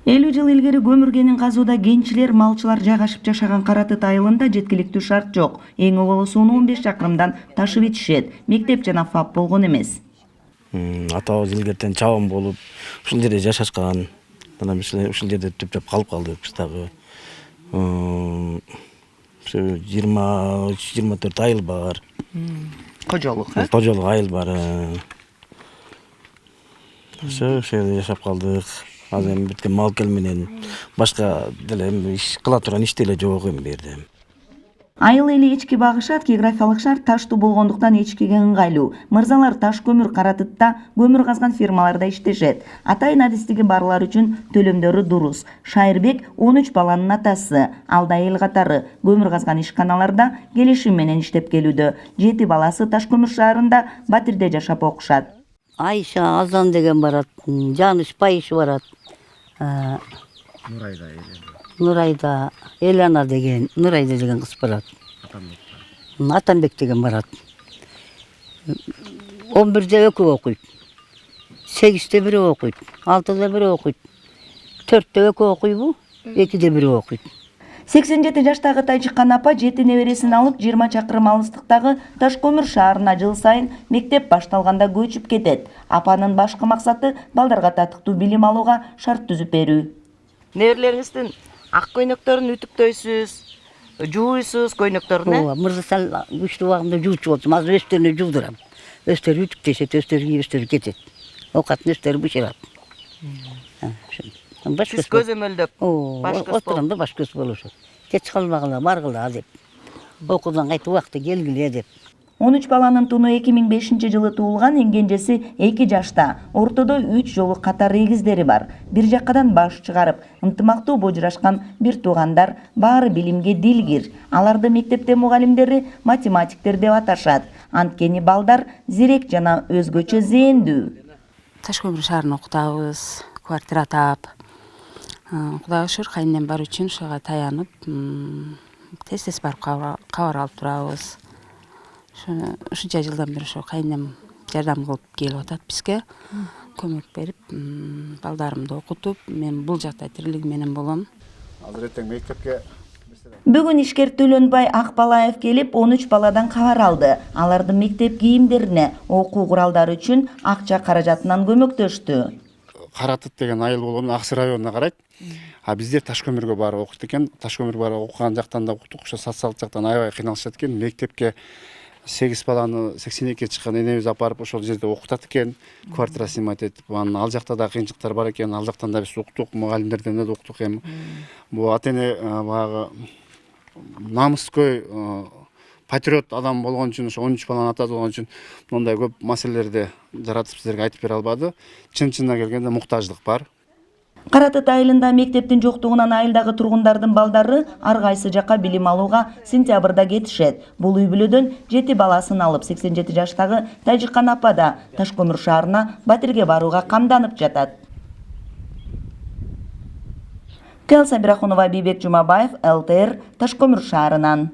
50 жыл илгери көмүр кенин казууда кенчилер, малчылар жайгашып жашаган Каратыт айылында жеткиликтүү шарт жок. Эң оболосуну 15 чакырымдан ташып ичишет. Мектеп жана ФАП болгон эмес. Атабыз илгертен чабан болуп, ушул жерде жашашкан. Ушул жерде түптөп калып калдык биз дагы. 23-24 айыл бар. Кожолук, Кожолук айыл бар. Ошол жерде жашап калдык. Азыр эми бирке мал кел менен башка деле иш кыла турган иш деле жок эми бу жерде. Айыл эли эчки багышат, географиялык шарт таштуу болгондуктан эчкиге ыңгайлуу. Мырзалар таш көмүр Каратытта көмүр казган фирмаларда иштешет. Атайын адистиги барлар үчүн төлөмдөрү дурус. Шайырбек 13 баланын атасы. Алда эл катары көмүр казган ишканаларда келишим менен иштеп келүүдө. 7 баласы Таш көмүр шаарында Батирде жашап окушат. Айша Азан деген барат, Жаныш Пайыш барат. Нурайда Элана деген, Нурайда деген кыз барат. Атанбек деген барат. 11-де экөө окуйт. 8-де бири окуйт. 6-да бири окуйт. 4-де экөө окуйбу, 2-де бири окуйт. 87 жаштагы Тайжыккан апа 7 небересин алып 20 чакырым алыстыктагы Таш көмүр шаарына жыл сайын мектеп башталганда көчүп кетет. Апанын башкы максаты балдарга татыктуу билим алууга шарт түзүп берүү. Неберелериңиздин ак көйнөктөрүн ütүктөйсүз, жууйсуз көйнөктөрүн, Ооба, мырза сал күчтүү убагында жуучу болсом, азыр өздөрүнө жуудурам. Өздөрү ütүктөшөт, өздөрү кийип, өздөрү кетет. Оокатын өздөрү бышырат. сиз көзөмөлдөп, Отурам да баш көз болушат. Кеч калбагыла, баргыла деп. Окуудан кайтып убакта келгиле деп. 13 баланын туну 2005 жылы туулган, эң кенжеси 2 жашта. Ортодо 3 жолу катар эгиздери бар. Бир жаккадан баш чыгарып, ынтымактуу божурашкан бир туугандар, баары билимге дилгир. Аларды мектепте мугалимдери математиктер деп аташат. Анткени балдар зерек жана өзгөчө зээндүү. Таш көмүр шаарына окутабыз, квартира тап. Кудайга шүгүр, кайненем бар үчүн ушуга таянып, тез барып кабар алып турабыз. Ушунча жылдан бери ошо кайненем жардам кылып келип атат бизге. Көмөк берип, балдарымды окутуп, мен бул жакта тирилик менен болом. Азыр эртең мектепке Бүгүн ишкер Төлөнбай Акбалаев келип 13 баладан кабар алды. Алардын мектеп кийимдерине, окуу куралдары үчүн акча каражатынан көмөктөштү. Каратыт деген айыл болгон Аксы районуна карайт. А биздер Таш көмүргө барып окуйт экен. Таш көмүргө барып окуган жактан да уктук, ошо социалдык жактан аябай кыйналышат экен. Мектепке 8 баланы 82-ге чыккан энебиз апарып ошол жерде окутат экен. Квартира снимать этип, ал жакта да кыйынчылыктар бар экен. Ал жактан да биз уктук, мугалимдерден да уктук эми. Бул ата-эне баягы намыскөй патриот адам болгон үчүн, ошо 13 баланын атасы болгон үчүн мындай көп маселелерди жаратып сиздерге айтып бере албады. Чын-чынына келгенде муктаждык бар. Каратыт айылында мектептин жоктугунан айылдагы тургундардын балдары ар кайсы жакка билим алууга сентябрда кетишет. Бул үй бүлөдөн 7 баласын алып 87 жаштагы Тайжыккан апа да Таш көмүр шаарына Батирге барууга камданып жатат. Сабирахунова, Бийбек Жумабаев, ЛТР, Таш көмүр шаарынан.